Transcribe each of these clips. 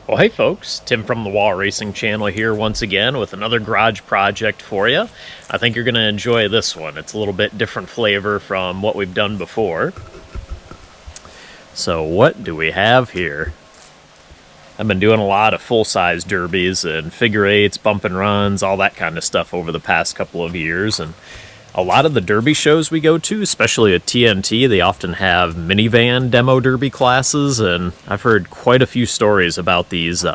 Well, hey folks, Tim from the Wahl Racing channel here once again with another garage project for you. I think you're going to enjoy this one. It's a little bit different flavor from what we've done before. So what do we have here? I've been doing a lot of full-size derbies and figure eights, bump and runs, all that kind of stuff over the past couple of years. And a lot of the derby shows we go to, especially at TNT, they often have minivan demo derby classes, and I've heard quite a few stories about these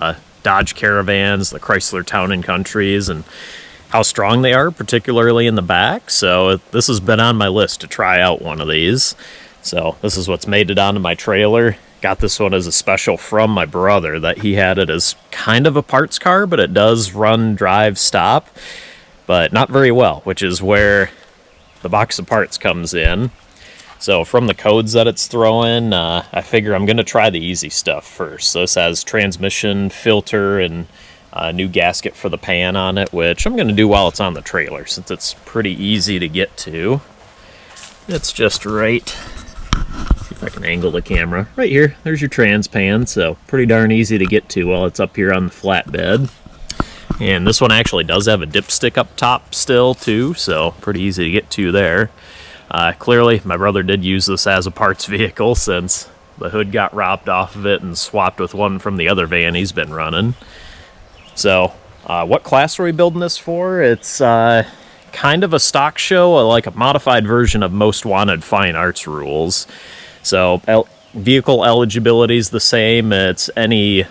Dodge Caravans, the Chrysler Town & Countries, and how strong they are, particularly in the back. So this has been on my list to try out one of these. So this is what's made it onto my trailer. Got this one as a special from my brother, that he had it as kind of a parts car, but it does run, drive, stop, but not very well, which is where the box of parts comes in. So from the codes that it's throwing, I figure I'm going to try the easy stuff first. So this has transmission, filter, and a new gasket for the pan on it, which I'm going to do while it's on the trailer, since it's pretty easy to get to. It's just right, see if I can angle the camera, right here. There's your trans pan, so pretty darn easy to get to while it's up here on the flatbed. And this one actually does have a dipstick up top still too, so pretty easy to get to there. Clearly my brother did use this as a parts vehicle, since the hood got robbed off of it and swapped with one from the other van he's been running. So what class are we building this for? It's kind of a stock show, like a modified version of Most Wanted Fine Arts rules. So vehicle eligibility is the same. It's any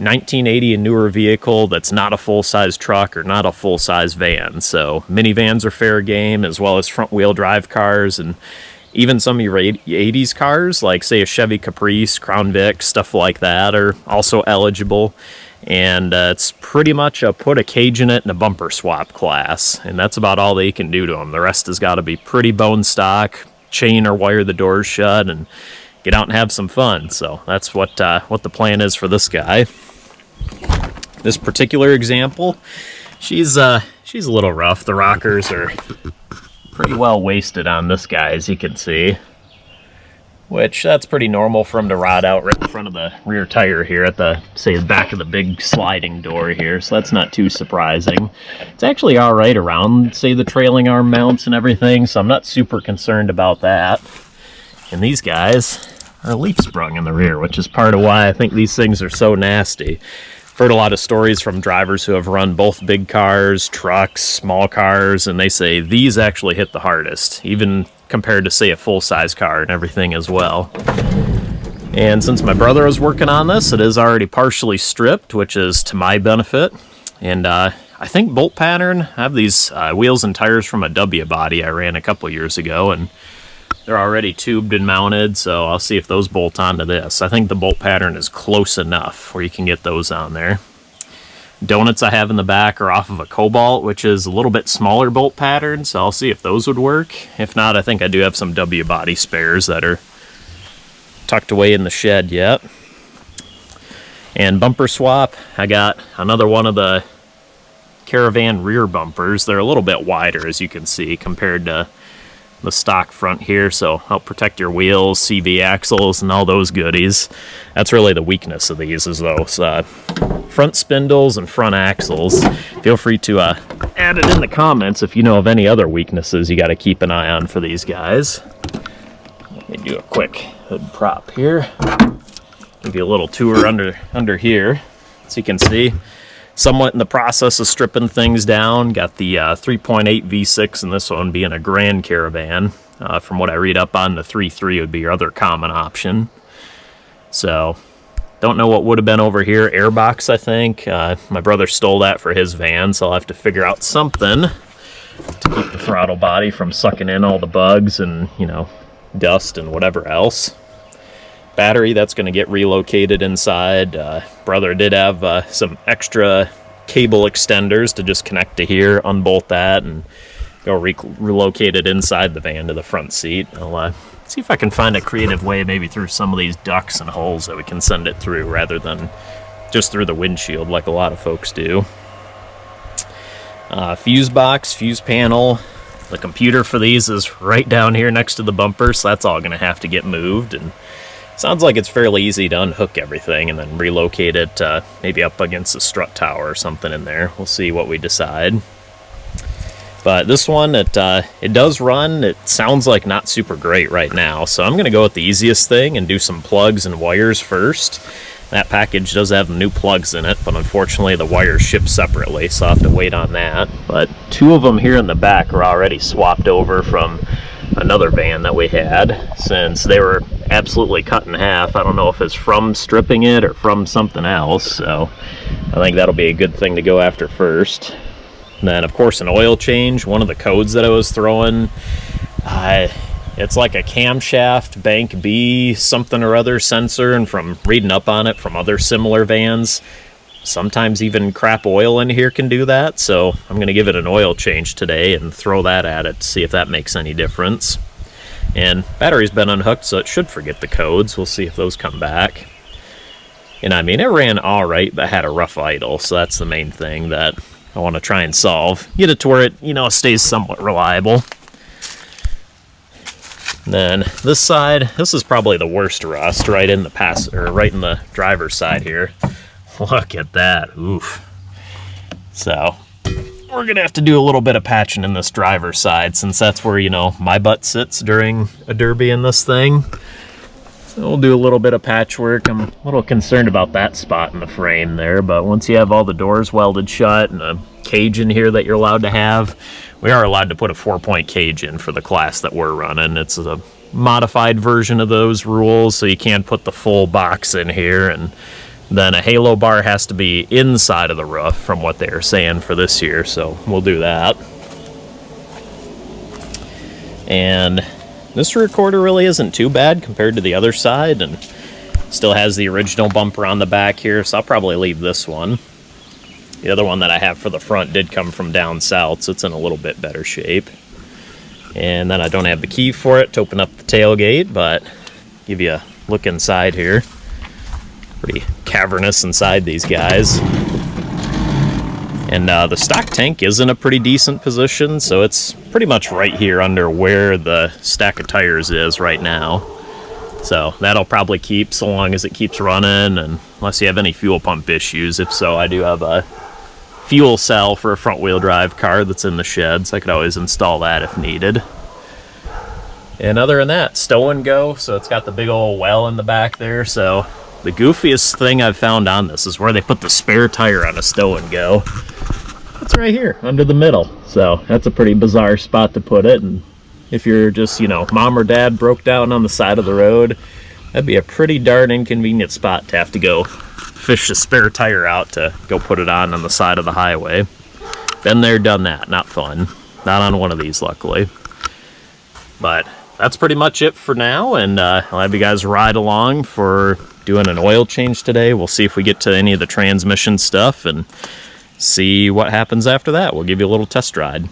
1980 and newer vehicle that's not a full-size truck or not a full-size van. So minivans are fair game, as well as front-wheel drive cars, and even some of your 80s cars, like say a Chevy Caprice, Crown Vic, stuff like that, are also eligible. And it's pretty much a put a cage in it and a bumper swap class, and that's about all they can do to them. The rest has got to be pretty bone stock, chain or wire the doors shut, and get out and have some fun. So that's what the plan is for this guy. This particular example, she's a little rough. The rockers are pretty well wasted on this guy, as you can see, which that's pretty normal for him to rot out right in front of the rear tire here at the, say, the back of the big sliding door here, so that's not too surprising. It's actually all right around, say, the trailing arm mounts and everything, so I'm not super concerned about that. And these guys are leaf sprung in the rear, which is part of why I think these things are so nasty. I've heard a lot of stories from drivers who have run both big cars, trucks, small cars, and they say these actually hit the hardest, even compared to, say, a full-size car and everything as well. And since my brother was working on this, it is already partially stripped, which is to my benefit. And I think bolt pattern, I have these wheels and tires from a W body I ran a couple years ago, and they're already tubed and mounted, so I'll see if those bolt onto this. I think the bolt pattern is close enough where you can get those on there. Donuts I have in the back are off of a Cobalt, which is a little bit smaller bolt pattern, so I'll see if those would work. If not, I think I do have some W body spares that are tucked away in the shed yet. And bumper swap, I got another one of the Caravan rear bumpers. They're a little bit wider, as you can see, compared to the stock front here, so help protect your wheels, CV axles, and all those goodies. That's really the weakness of these, is those front spindles and front axles. Feel free to add it in the comments if you know of any other weaknesses you got to keep an eye on for these guys. Let me do a quick hood prop here. Give you a little tour under here, so you can see. Somewhat in the process of stripping things down. Got the 3.8 V6 in this one, being a Grand Caravan. From what I read up on, the 3.3 would be your other common option. So, don't know what would have been over here. Airbox, I think. My brother stole that for his van, so I'll have to figure out something to keep the throttle body from sucking in all the bugs and, you know, dust and whatever else. Battery, that's going to get relocated inside. Brother did have some extra cable extenders to just connect to here, unbolt that, and go relocate it inside the van to the front seat. I'll see if I can find a creative way, maybe through some of these ducts and holes, that we can send it through rather than just through the windshield like a lot of folks do. Fuse box, fuse panel. The computer for these is right down here next to the bumper, so that's all going to have to get moved. And Sounds like it's fairly easy to unhook everything and then relocate it maybe up against the strut tower or something in there. We'll see what we decide. But this one, it does run. It sounds like not super great right now, so I'm going to go with the easiest thing and do some plugs and wires first. That package does have new plugs in it, but unfortunately the wires ship separately, so I'll have to wait on that. But two of them here in the back are already swapped over from another van that we had, since they were absolutely cut in half. I don't know if it's from stripping it or from something else, so I think that'll be a good thing to go after first. And then, of course, an oil change. One of the codes that I was throwing, it's like a camshaft bank B something or other sensor, and from reading up on it from other similar vans, sometimes even crap oil in here can do that. So I'm going to give it an oil change today and throw that at it to see if that makes any difference. And battery's been unhooked, so it should forget the codes. We'll see if those come back. And I mean, it ran all right, but had a rough idle, so that's the main thing that I want to try and solve. Get it to where it, stays somewhat reliable. And then this side, this is probably the worst rust, right in the driver's side here. Look at that. Oof. So we're gonna have to do a little bit of patching in this driver's side, since that's where my butt sits during a derby in this thing. So we'll do a little bit of patchwork. I'm a little concerned about that spot in the frame there, but once you have all the doors welded shut and a cage in here that you're allowed to have, we are allowed to put a 4-point cage in for the class that we're running. It's a modified version of those rules, so you can't put the full box in here, and then a halo bar has to be inside of the roof from what they're saying for this year, so we'll do that. And this recorder really isn't too bad compared to the other side, and still has the original bumper on the back here, so I'll probably leave this one. The other one that I have for the front did come from down south, so it's in a little bit better shape. And then I don't have the key for it to open up the tailgate, but give you a look inside here. Pretty cavernous inside these guys. And the stock tank is in a pretty decent position, so it's pretty much right here under where the stack of tires is right now. So that'll probably keep so long as it keeps running, and unless you have any fuel pump issues. If so, I do have a fuel cell for a front-wheel drive car that's in the shed, so I could always install that if needed. And other than that, stow and go, so it's got the big old well in the back there. So the goofiest thing I've found on this is where they put the spare tire on a stow and go. It's right here under the middle, so that's a pretty bizarre spot to put it. And if you're just, mom or dad broke down on the side of the road, that'd be a pretty darn inconvenient spot to have to go fish the spare tire out to go put it on the side of the highway. Been there, done that. Not fun. Not on one of these, luckily. But that's pretty much it for now, and I'll have you guys ride along for doing an oil change today. We'll see if we get to any of the transmission stuff and see what happens after that. We'll give you a little test ride.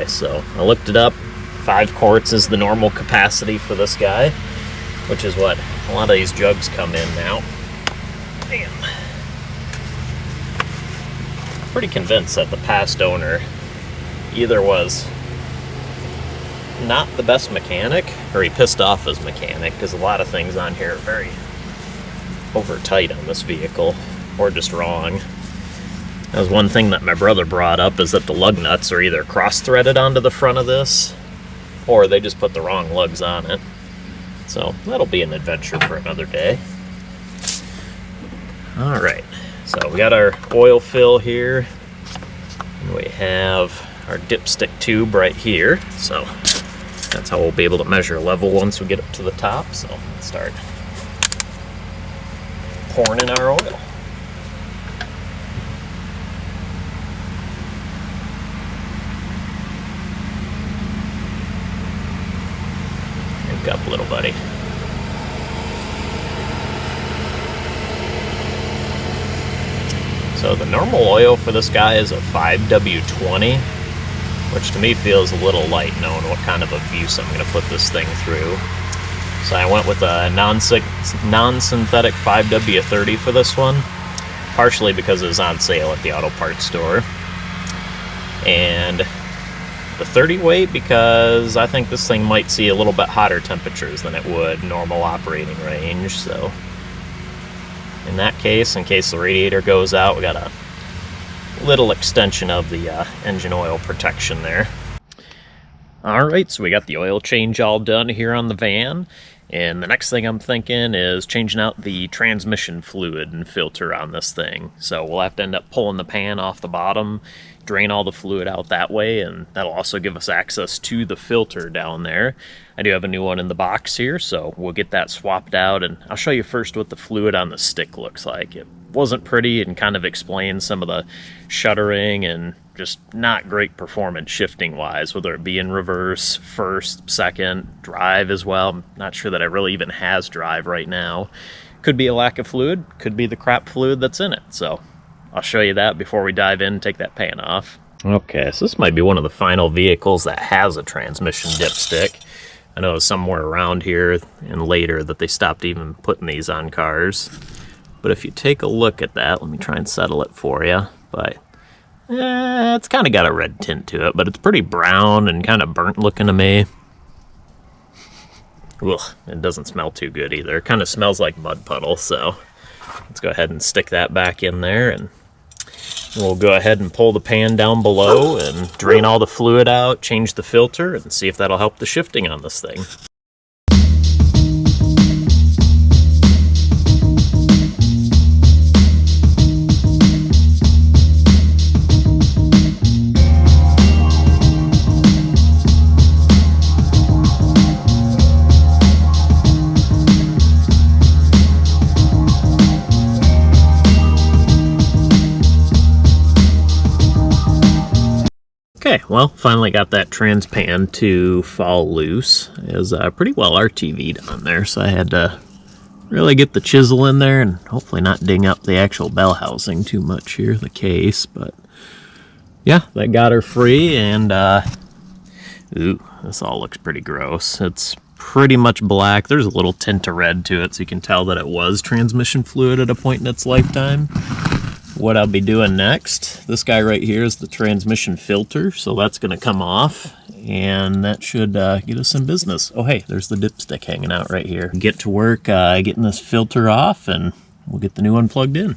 So I looked it up. 5 quarts is the normal capacity for this guy, which is what a lot of these jugs come in now. Damn. Pretty convinced that the past owner either was not the best mechanic or he pissed off his mechanic, because a lot of things on here are very over tight on this vehicle, or just wrong. That was one thing that my brother brought up, is that the lug nuts are either cross-threaded onto the front of this, or they just put the wrong lugs on it. So that'll be an adventure for another day. Alright, so we got our oil fill here, and we have our dipstick tube right here. So that's how we'll be able to measure level once we get up to the top. So let's start. pouring in our oil. Wake up, little buddy. So the normal oil for this guy is a 5W20, which to me feels a little light knowing what kind of abuse I'm going to put this thing through. So I went with a non-synthetic 5W30 for this one, partially because it was on sale at the auto parts store. And the 30 weight because I think this thing might see a little bit hotter temperatures than it would normal operating range. So in that case, in case the radiator goes out, we got a little extension of the engine oil protection there. Alright, so we got the oil change all done here on the van, and the next thing I'm thinking is changing out the transmission fluid and filter on this thing. So we'll have to end up pulling the pan off the bottom, drain all the fluid out that way, and that'll also give us access to the filter down there. I do have a new one in the box here, so we'll get that swapped out, and I'll show you first what the fluid on the stick looks like. It wasn't pretty and kind of explains some of the shuttering and just not great performance shifting wise, whether it be in reverse, first, second, drive as well. I'm not sure that it really even has drive right now. Could be a lack of fluid, could be the crap fluid that's in it. So I'll show you that before we dive in and take that pan off. Okay, so this might be one of the final vehicles that has a transmission dipstick. I know somewhere around here and later that they stopped even putting these on cars. But if you take a look at that, let me try and settle it for you. But it's kind of got a red tint to it, but it's pretty brown and kind of burnt looking to me. Ugh, it doesn't smell too good either. It kind of smells like mud puddle, so let's go ahead and stick that back in there, and we'll go ahead and pull the pan down below and drain all the fluid out, change the filter, and see if that'll help the shifting on this thing. Okay, well, finally got that trans pan to fall loose. It was pretty well RTV'd on there, so I had to really get the chisel in there and hopefully not ding up the actual bell housing too much here, the case. But yeah, that got her free, and ooh, this all looks pretty gross. It's pretty much black. There's a little tint of red to it, so you can tell that it was transmission fluid at a point in its lifetime. What I'll be doing next, this guy right here is the transmission filter, so that's going to come off, and that should get us some business. Oh hey, there's the dipstick hanging out right here. Get to work getting this filter off, and we'll get the new one plugged in.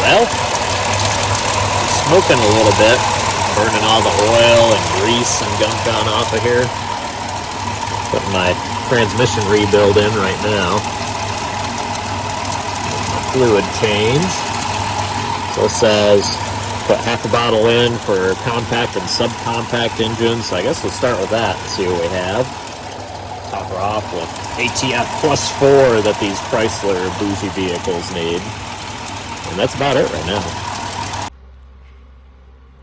Well, smoking a little bit, burning all the oil and grease and gunk on off of here. Putting my transmission rebuild in right now. Fluid change. So it says put half a bottle in for compact and subcompact engines. So I guess we'll start with that and see what we have. Top her off with ATF plus 4 that these Chrysler bougie vehicles need. And that's about it right now.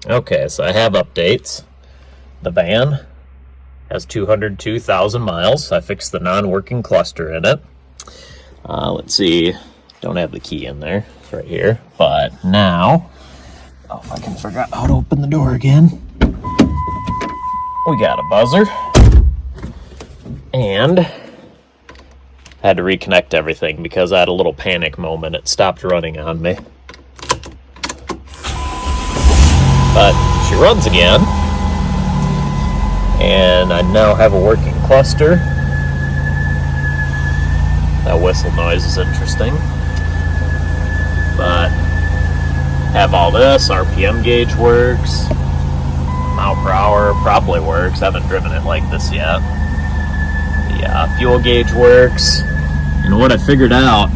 Okay, so I have updates. The van has 202,000 miles. I fixed the non-working cluster in it. Let's see. Don't have the key in there. It's right here. But now, oh, if I can figure out how to open the door again. We got a buzzer. And I had to reconnect everything because I had a little panic moment. It stopped running on me. But she runs again. And I now have a working cluster. That whistle noise is interesting. But have all this. RPM gauge works. Mile per hour probably works. I haven't driven it like this yet. Yeah, fuel gauge works. And what I figured out,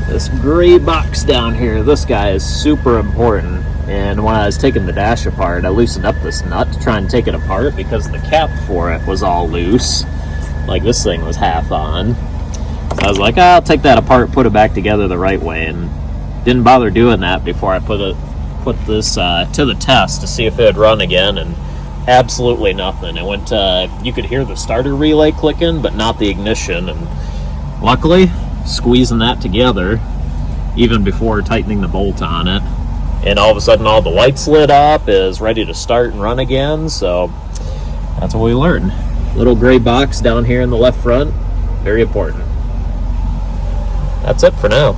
this gray box down here, this guy is super important. And when I was taking the dash apart, I loosened up this nut to try and take it apart because the cap for it was all loose. Like this thing was half on. So I was like, I'll take that apart, put it back together the right way, and didn't bother doing that before I put this to the test to see if it would run again, and absolutely nothing. It went, you could hear the starter relay clicking, but not the ignition, and luckily, squeezing that together, even before tightening the bolt on it, and all of a sudden all the lights lit up, is ready to start and run again. So that's what we learned. Little gray box down here in the left front, very important. That's it for now.